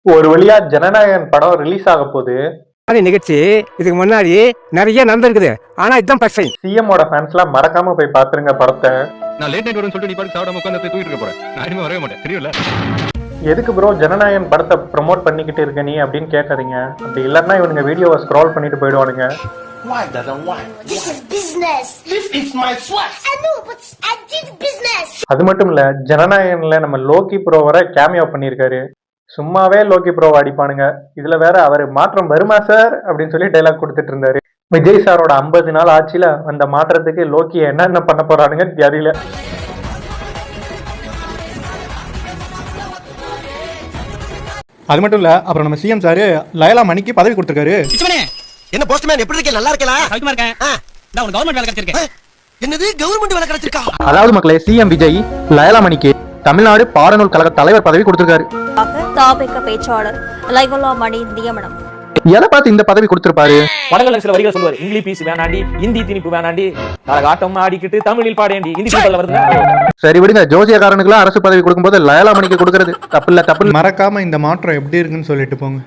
ஒரு வழியா ஜனநாயகன் படம் ரிலீஸ் ஆக போது நிகழ்ச்சி இதுக்கு முன்னாடி நிறைய நடந்திருக்குது. ஆனா இதுதான் ஃபர்ஸ்ட் டைம். சிஎம்மோட ஃபேன்ஸ்லாம் மறக்காம போய் பாத்துருங்க படத்தை. நான் லேட் நைட் வரும்னு சொல்லிட்டு நீ பாட்டு சாப்பிடாம உட்கார்ந்து தூக்கிட்டு இருக்க போறேன். நான் இனிமே வரவே மாட்டேன், தெரியல. எதுக்கு ப்ரோ ஜனநாயகன் படத்தை ப்ரமோட் பண்ணிக்கிட்டு இருக்க நீ அப்படின்னு கேட்காதீங்க. அப்படி இல்லைன்னா இவனுங்க வீடியோவை ஸ்க்ரால் பண்ணிட்டு போயிடுவானுங்க. Why doesn't why? This is business. This is my sweat. I know, but I did business. அது மட்டும் இல்ல, ஜனநாயகன்ல நம்ம லோக்கி ப்ரோ வர கேமியோ பண்ணியிருக்காரு. சும்மாவே லோக்கி ப்ரோவை அடிப்பானுங்க. இதுல வேற அவர் மாற்றம் வருமா சார் அப்படின்னு சொல்லி டைலாக் கொடுத்துட்டு இருந்தாரு. விஜய் சாரோட 50 நாள் ஆட்சியில அந்த மாற்றத்துக்கு லோக்கி என்னென்ன பண்ண போறானுங்க தெரியல. அது மட்டும் இல்ல, அப்புறம் நம்ம சிஎம் சார் லயலா மணிக்கு பதவி கொடுத்திருக்காரு. என்ன போஸ்ட்மேன் எப்படி இருக்கே? நல்லா இருக்கேனா? சௌக்கியமா இருக்கேன். நான் ஒரு கவர்மெண்ட் வேலை கிடைச்சிருக்கேன். என்னது கவர்மெண்ட் வேலை கிடைச்சிருக்கா? அதாவது மக்களே, சிஎம் விஜய் லயலா மணிக்கு தமிழ்நாடு பாடநூல் கழக தலைவர் பதவி கொடுத்திருக்காரு. தாபேக்க பேச்சாளர் லைவல்லா மணி நியமனம். எதை பார்த்து இந்த பதவி கொடுத்திருப்பாரு? படங்கள்ல சில வரிகள் சொல்லுவாரு. இங்கிலீஷ் பீஸ் வேணாண்டி, ஹிந்தி திணிப்பு வேணாண்டி, ஆட்டம் ஆடிக்கிட்டு தமிழில் பாடேண்டி. ஹிந்தி பீஸ்ல வருது. சரி விடுங்க, ஜோசியக்காரனுக்குலாம் அரசு பதவி கொடுக்கும்போது லயலா மணிக்கு கொடுக்கறது தப்பு இல்ல. மறக்காம இந்த மாற்றம் எப்படி இருக்குன்னு சொல்லிட்டு போங்க.